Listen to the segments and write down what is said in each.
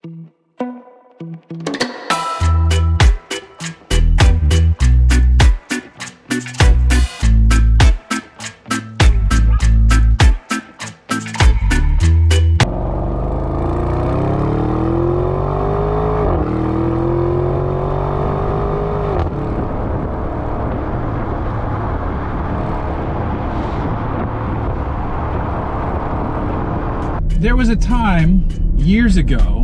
There was a time, years ago,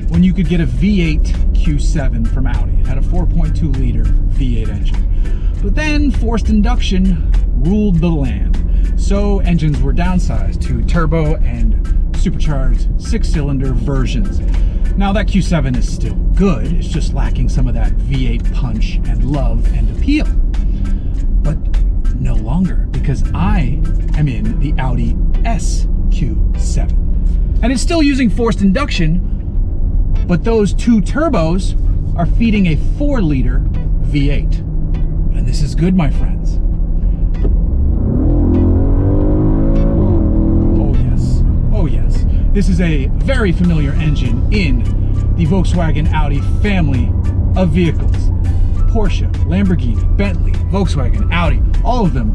when you could get a V8 Q7 from Audi. It had a 4.2 liter V8 engine. But then forced induction ruled the land. So engines were downsized to turbo and supercharged 6-cylinder versions. Now that Q7 is still good, it's just lacking some of that V8 punch and love and appeal. But no longer, because I am in the Audi SQ7. And it's still using forced induction, but those two turbos are feeding a 4-liter V8. And this is good, my friends. Oh yes, oh yes. This is a very familiar engine in the Volkswagen Audi family of vehicles. Porsche, Lamborghini, Bentley, Volkswagen, Audi, all of them.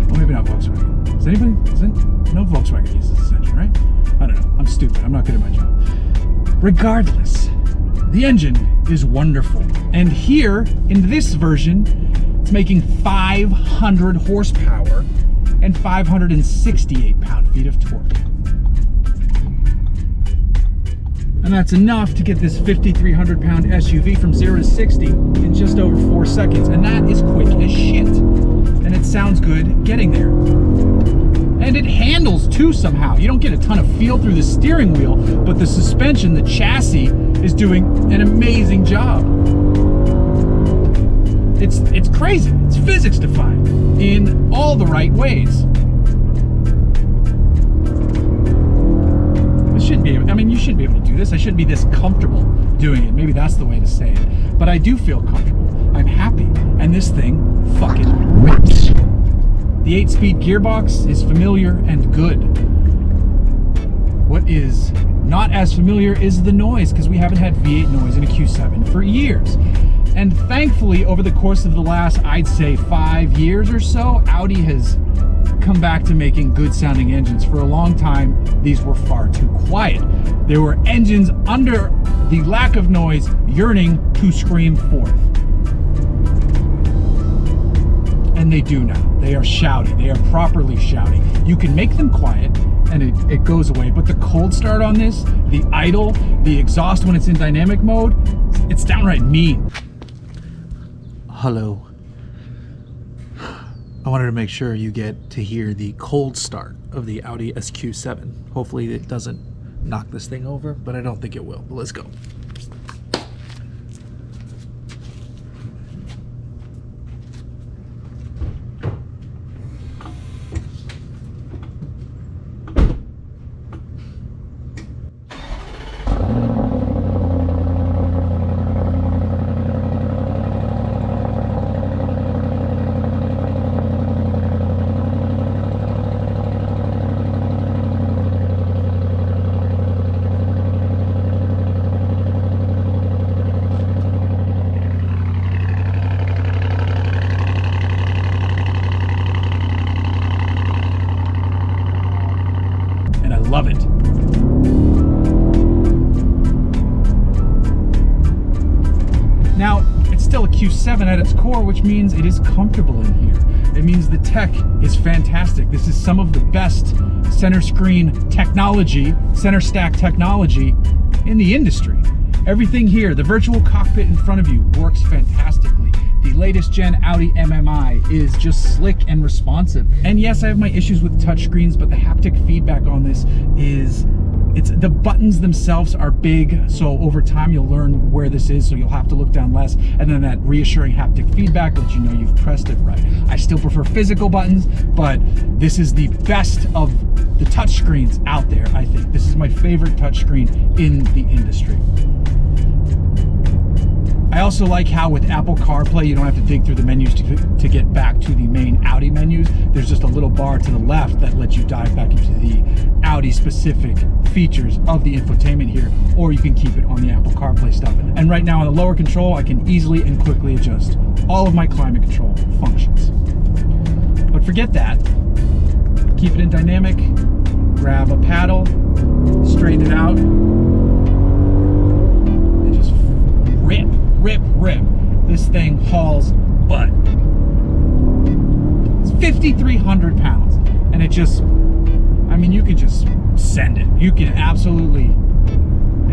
Well, maybe not Volkswagen. Does anybody, no Volkswagen uses this engine, right? I don't know, I'm stupid, I'm not good at my job. Regardless, the engine is wonderful. And here, in this version, it's making 500 horsepower and 568 pound-feet of torque. And that's enough to get this 5,300 pound SUV from 0 to 60 in just over 4 seconds. And that is quick as shit. And it sounds good getting there. And it handles too somehow. You don't get a ton of feel through the steering wheel, but the suspension, the chassis, is doing an amazing job. It's crazy. It's physics defying in all the right ways. You shouldn't be able to do this. I shouldn't be this comfortable doing it. Maybe that's the way to say it. But I do feel comfortable. I'm happy. And this thing fucking rips. The 8-speed gearbox is familiar and good. What is not as familiar is the noise, because we haven't had V8 noise in a Q7 for years. And thankfully, over the course of the last, I'd say 5 years or so, Audi has come back to making good sounding engines. For a long time, these were far too quiet. There were engines under the lack of noise yearning to scream forth. And they do now. They are shouty. They are properly shouty. You can make them quiet and it goes away, but the cold start on this, the idle, the exhaust when it's in dynamic mode, it's downright mean. Hello. I wanted to make sure you get to hear the cold start of the Audi SQ7. Hopefully it doesn't knock this thing over, but I don't think it will. But let's go. Love it. Now, it's still a Q7 at its core, which means it is comfortable in here. It means the tech is fantastic. This is some of the best center screen technology, center stack technology in the industry. Everything here, the virtual cockpit in front of you works fantastically. The latest gen Audi MMI is just slick and responsive. And yes, I have my issues with touchscreens, but the haptic feedback on this is, the buttons themselves are big, so over time you'll learn where this is, so you'll have to look down less, and then that reassuring haptic feedback lets you know you've pressed it right. I still prefer physical buttons, but this is the best of the touchscreens out there, I think. This is my favorite touchscreen in the industry. I also like how with Apple CarPlay, you don't have to dig through the menus to get back to the main Audi menus. There's just a little bar to the left that lets you dive back into the Audi specific features of the infotainment here, or you can keep it on the Apple CarPlay stuff. And right now on the lower control, I can easily and quickly adjust all of my climate control functions. But forget that. Keep it in dynamic, grab a paddle, straighten it out, and just rip. This thing hauls butt. It's 5,300 pounds, and it just, I mean, you can just send it. You can absolutely,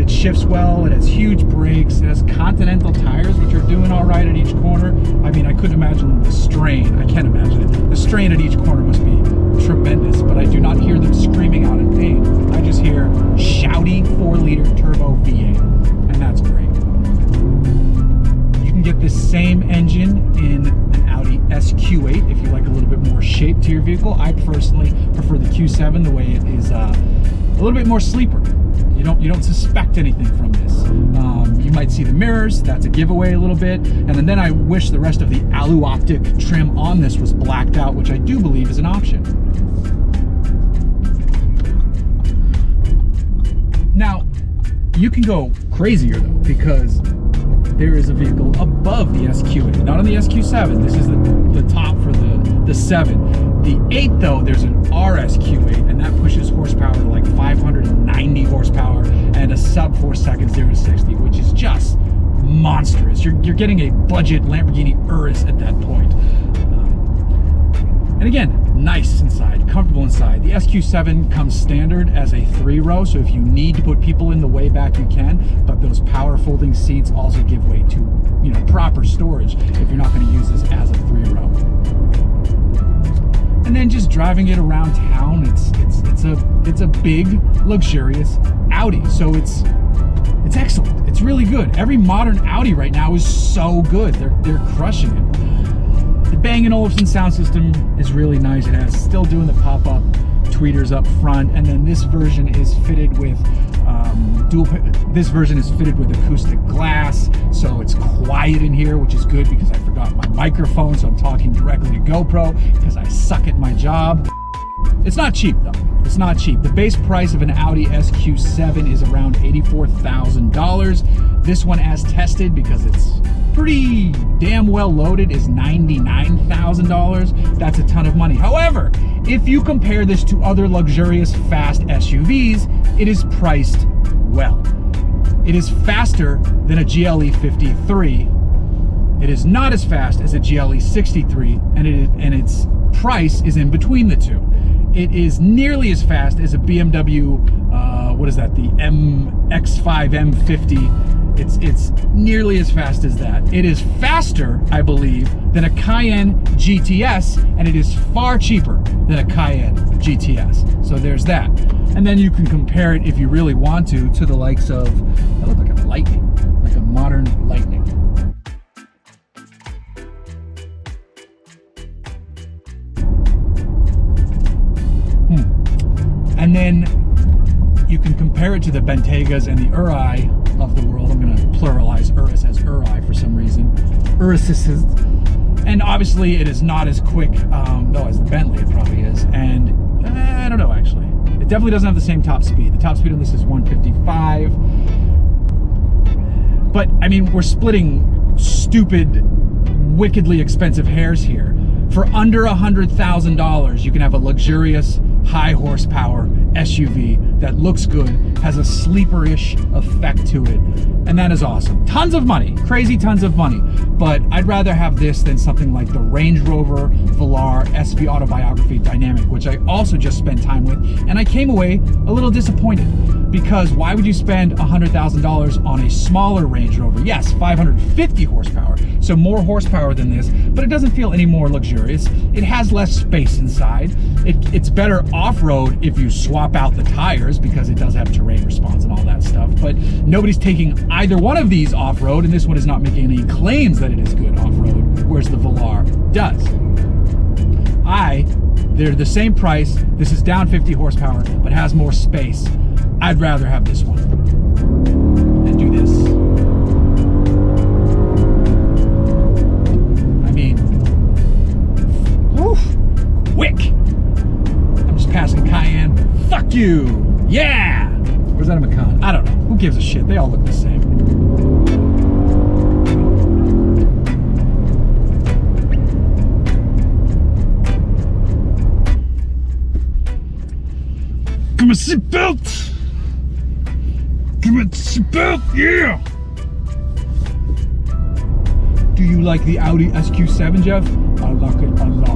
it shifts well, it has huge brakes, it has Continental tires, which are doing all right at each corner. I mean, I couldn't imagine the strain, I can't imagine it. The strain at each corner must be tremendous, but I do not hear them screaming out in pain. I just hear shouty 4-liter turbo V8, and that's great. You can get this same engine in an Audi SQ8 if you like a little bit more shape to your vehicle. I personally prefer the Q7, the way it is a little bit more sleeper. You don't suspect anything from this. You might see the mirrors, that's a giveaway a little bit, and then I wish the rest of the alu optic trim on this was blacked out, which I do believe is an option. Now, you can go crazier though, because there is a vehicle above the SQ8, not on the SQ7. This is the top for the 7. The 8 though, there's an RSQ8, and that pushes horsepower to like 590 horsepower and a sub 4 seconds 0 to 60, which is just monstrous. You're getting a budget Lamborghini Urus at that point. And again, nice inside, comfortable inside. The SQ7 comes standard as a 3-row, so if you need to put people in the way back, you can, but those power folding seats also give way to, you know, proper storage if you're not going to use this as a 3-row. And then just driving it around town, it's a big, luxurious Audi, so it's excellent. It's really good. Every modern Audi right now is so good. They're crushing it. The Bang & Olufsen sound system is really nice. It has still doing the pop-up tweeters up front, and then this version is fitted with acoustic glass, so it's quiet in here, which is good because I forgot my microphone, so I'm talking directly to GoPro because I suck at my job. It's not cheap though. It's not cheap. The base price of an Audi SQ7 is around $84,000. This one, as tested, because it's pretty damn well loaded, is $99,000. That's a ton of money. However, if you compare this to other luxurious fast SUVs, it is priced well. It is faster than a GLE 53. It is not as fast as a GLE 63, and its price is in between the two. It is nearly as fast as a BMW, what is that, the X5 M50. It's nearly as fast as that. It is faster, I believe, than a Cayenne GTS, and it is far cheaper than a Cayenne GTS. So there's that. And then you can compare it, if you really want to the likes of, that looks like a Lightning, like a modern Lightning. And then you can compare it to the Bentegas and the Uri of the world. I'm going to pluralize Urus as Uri for some reason. Uruses. And obviously it is not as quick, though, as the Bentley it probably is. And I don't know, actually. It definitely doesn't have the same top speed. The top speed on this is 155. But, I mean, we're splitting stupid, wickedly expensive hairs here. For under $100,000, you can have a luxurious, high horsepower SUV that looks good, has a sleeper-ish effect to it, and that is awesome. Tons of money, crazy tons of money, but I'd rather have this than something like the Range Rover Velar SV Autobiography Dynamic, which I also just spent time with, and I came away a little disappointed, because why would you spend $100,000 on a smaller Range Rover? Yes, 550 horsepower, so more horsepower than this, but it doesn't feel any more luxurious. It has less space inside. It's better off-road if you swap out the tires, because it does have terrain response and all that stuff, but nobody's taking either one of these off-road, and this one is not making any claims that it is good off-road, whereas the Velar does. They're the same price. This is down 50 horsepower, but has more space. I'd rather have this one and do this. gives a shit? They all look the same. Give me a seatbelt! Give me a seatbelt, yeah! Do you like the Audi SQ7, Jeff? I like it a lot.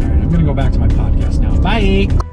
Alright, I'm gonna go back to my podcast now. Bye!